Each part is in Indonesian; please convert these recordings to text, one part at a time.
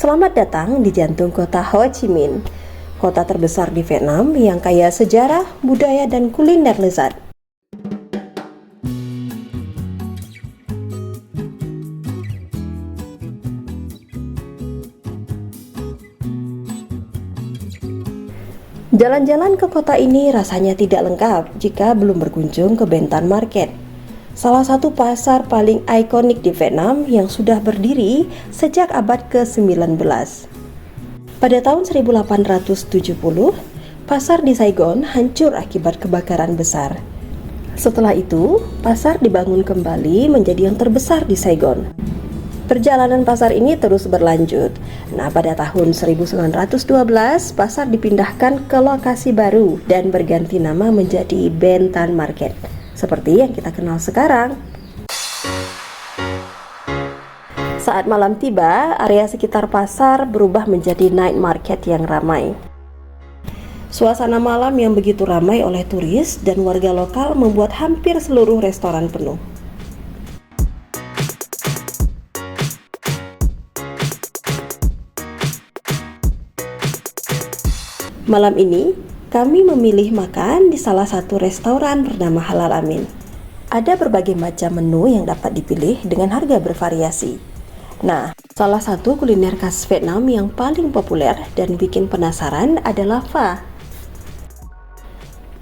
Selamat datang di jantung kota Ho Chi Minh, kota terbesar di Vietnam yang kaya sejarah, budaya, dan kuliner lezat. Jalan-jalan ke kota ini rasanya tidak lengkap jika belum berkunjung ke Ben Thanh Market, salah satu pasar paling ikonik di Vietnam yang sudah berdiri sejak abad ke-19. Pada tahun 1870, pasar di Saigon hancur akibat kebakaran besar. Setelah itu, pasar dibangun kembali menjadi yang terbesar di Saigon. Perjalanan pasar ini terus berlanjut. Nah, pada tahun 1912, pasar dipindahkan ke lokasi baru dan berganti nama menjadi Ben Thanh Market, seperti yang kita kenal sekarang. Saat malam tiba, area sekitar pasar berubah menjadi night market yang ramai. Suasana malam yang begitu ramai oleh turis dan warga lokal membuat hampir seluruh restoran penuh. Malam ini, kami memilih makan di salah satu restoran bernama Halal Amin. Ada berbagai macam menu yang dapat dipilih dengan harga bervariasi. Nah, salah satu kuliner khas Vietnam yang paling populer dan bikin penasaran adalah pho.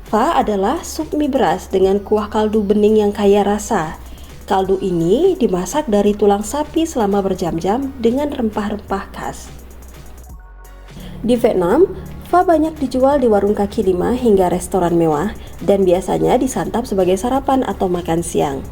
Pho adalah sup mie beras dengan kuah kaldu bening yang kaya rasa. Kaldu ini dimasak dari tulang sapi selama berjam-jam dengan rempah-rempah khas. Di Vietnam, pho banyak dijual di warung kaki lima hingga restoran mewah dan biasanya disantap sebagai sarapan atau makan siang.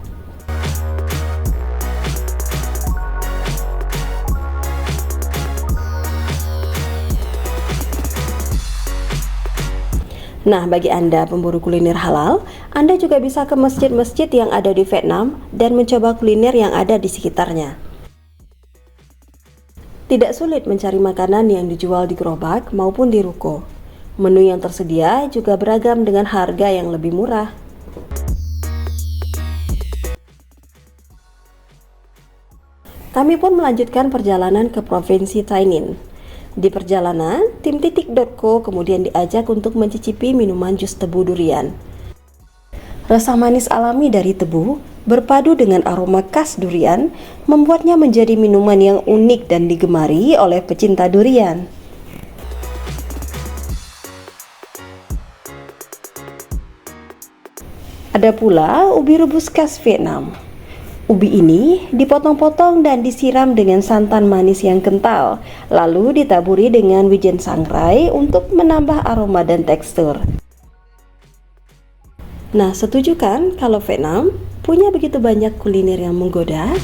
Nah, bagi Anda pemburu kuliner halal, Anda juga bisa ke masjid-masjid yang ada di Vietnam dan mencoba kuliner yang ada di sekitarnya. Tidak sulit mencari makanan yang dijual di gerobak maupun di ruko. Menu yang tersedia juga beragam dengan harga yang lebih murah. Kami pun melanjutkan perjalanan ke Provinsi Tay Ninh. Di perjalanan, tim titik.co kemudian diajak untuk mencicipi minuman jus tebu durian. Rasa manis alami dari tebu berpadu dengan aroma khas durian membuatnya menjadi minuman yang unik dan digemari oleh pecinta durian. Ada pula ubi rebus khas Vietnam. Ubi ini dipotong-potong dan disiram dengan santan manis yang kental, lalu ditaburi dengan wijen sangrai untuk menambah aroma dan tekstur. Nah, setuju kan kalau Vietnam punya begitu banyak kuliner yang menggoda?